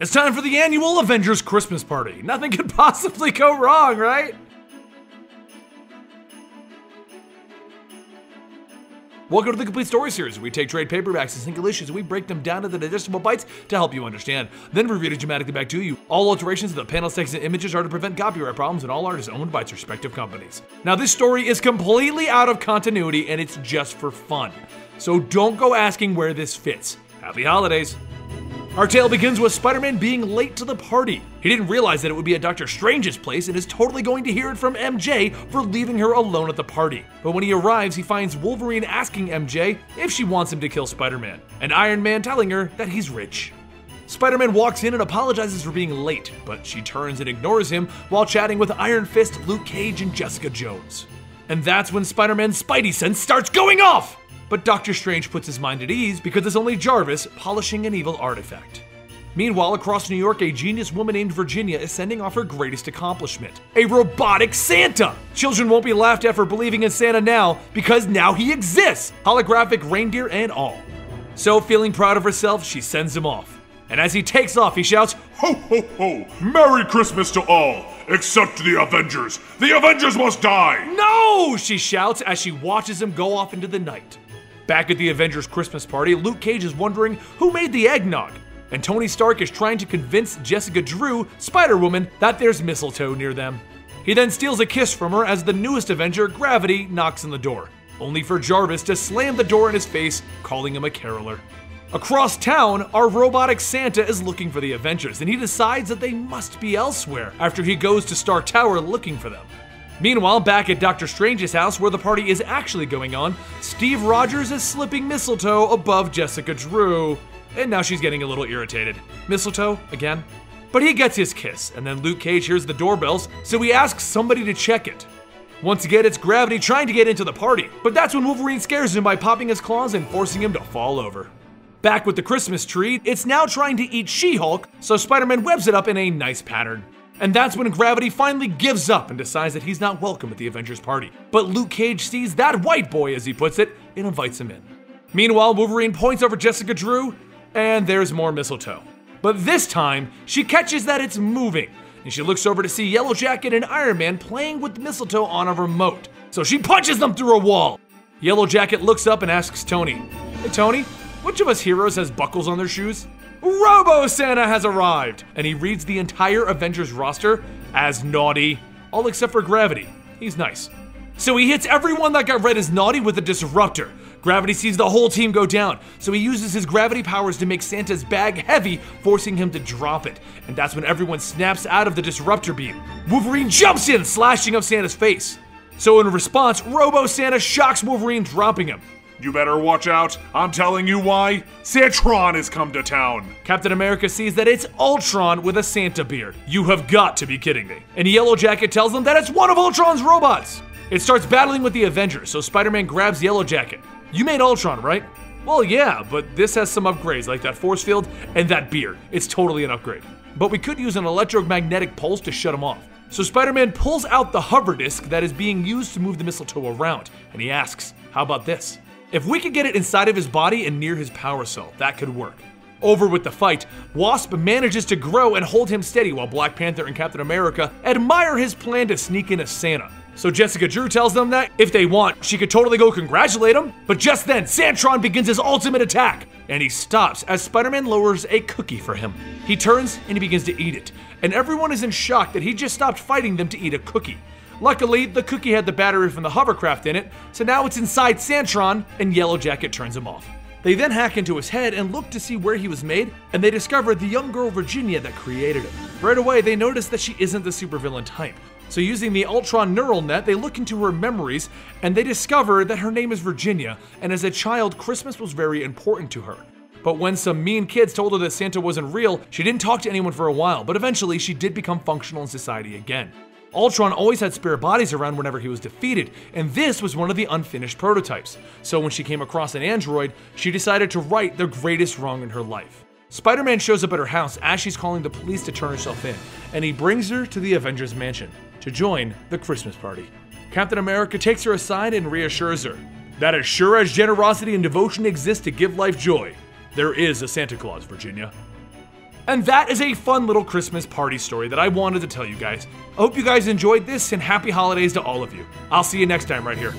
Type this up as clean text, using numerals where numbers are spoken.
It's time for the annual Avengers Christmas party. Nothing could possibly go wrong, right? Welcome to the Complete Story Series, where we take trade paperbacks and single issues and we break them down into digestible bites to help you understand. Then we read it dramatically back to you. All alterations of the panels, text, and images are to prevent copyright problems, and all art is owned by its respective companies. Now, this story is completely out of continuity and it's just for fun. So don't go asking where this fits. Happy holidays. Our tale begins with Spider-Man being late to the party. He didn't realize that it would be at Dr. Strange's place and is totally going to hear it from MJ for leaving her alone at the party. But when he arrives, he finds Wolverine asking MJ if she wants him to kill Spider-Man, and Iron Man telling her that he's rich. Spider-Man walks in and apologizes for being late, but she turns and ignores him while chatting with Iron Fist, Luke Cage, and Jessica Jones. And that's when Spider-Man's Spidey sense starts going off! But Dr. Strange puts his mind at ease because it's only Jarvis polishing an evil artifact. Meanwhile, across New York, a genius woman named Virginia is sending off her greatest accomplishment: a robotic Santa! Children won't be laughed at for believing in Santa now, because now he exists! Holographic reindeer and all. So, feeling proud of herself, she sends him off. And as he takes off, he shouts, "Ho ho ho! Merry Christmas to all! Except the Avengers! The Avengers must die!" "No!" she shouts as she watches him go off into the night. Back at the Avengers Christmas party, Luke Cage is wondering who made the eggnog, and Tony Stark is trying to convince Jessica Drew, Spider-Woman, that there's mistletoe near them. He then steals a kiss from her as the newest Avenger, Gravity, knocks on the door, only for Jarvis to slam the door in his face, calling him a caroler. Across town, our robotic Santa is looking for the Avengers, and he decides that they must be elsewhere after he goes to Stark Tower looking for them. Meanwhile, back at Dr. Strange's house, where the party is actually going on, Steve Rogers is slipping mistletoe above Jessica Drew, and now she's getting a little irritated. Mistletoe again? But he gets his kiss, and then Luke Cage hears the doorbells, so he asks somebody to check it. Once again, it's Gravity trying to get into the party, but that's when Wolverine scares him by popping his claws and forcing him to fall over. Back with the Christmas tree, it's now trying to eat She-Hulk, so Spider-Man webs it up in a nice pattern. And that's when Gravity finally gives up and decides that he's not welcome at the Avengers party. But Luke Cage sees that white boy, as he puts it, and invites him in. Meanwhile, Wolverine points over Jessica Drew, and there's more mistletoe. But this time, she catches that it's moving, and she looks over to see Yellow Jacket and Iron Man playing with the mistletoe on a remote. So she punches them through a wall. Yellow Jacket looks up and asks Tony, "Hey Tony, which of us heroes has buckles on their shoes?" Robo-Santa has arrived, and he reads the entire Avengers roster as naughty, all except for Gravity. He's nice. So he hits everyone that got read as naughty with a disruptor. Gravity sees the whole team go down, so he uses his gravity powers to make Santa's bag heavy, forcing him to drop it. And that's when everyone snaps out of the disruptor beam. Wolverine jumps in, slashing up Santa's face. So in response, Robo-Santa shocks Wolverine, dropping him. "You better watch out, I'm telling you why. ULTRON has come to town." Captain America sees that it's ULTRON with a Santa beard. "You have got to be kidding me." And Yellow Jacket tells them that it's one of ULTRON's robots. It starts battling with the Avengers, so Spider-Man grabs Yellow Jacket. "You made ULTRON, right?" "Well, yeah, but this has some upgrades like that force field and that beard. It's totally an upgrade. But we could use an electromagnetic pulse to shut him off." So Spider-Man pulls out the hover disc that is being used to move the mistletoe around, and he asks, "How about this? If we could get it inside of his body and near his power cell, that could work." Over with the fight, Wasp manages to grow and hold him steady while Black Panther and Captain America admire his plan to sneak in as Santa. So Jessica Drew tells them that if they want, she could totally go congratulate him. But just then, Santron begins his ultimate attack, and he stops as Spider-Man lowers a cookie for him. He turns and he begins to eat it, and everyone is in shock that he just stopped fighting them to eat a cookie. Luckily, the cookie had the battery from the hovercraft in it, so now it's inside Santron, and Yellow Jacket turns him off. They then hack into his head and look to see where he was made, and they discover the young girl Virginia that created him. Right away, they notice that she isn't the supervillain type. So using the ULTRON neural net, they look into her memories, and they discover that her name is Virginia, and as a child, Christmas was very important to her. But when some mean kids told her that Santa wasn't real, she didn't talk to anyone for a while, but eventually she did become functional in society again. ULTRON always had spare bodies around whenever he was defeated, and this was one of the unfinished prototypes. So when she came across an android, she decided to right the greatest wrong in her life. Spider-Man shows up at her house as she's calling the police to turn herself in, and he brings her to the Avengers mansion to join the Christmas party. Captain America takes her aside and reassures her that as sure as generosity and devotion exist to give life joy, there is a Santa Claus, Virginia. And that is a fun little Christmas party story that I wanted to tell you guys. I hope you guys enjoyed this, and happy holidays to all of you. I'll see you next time right here.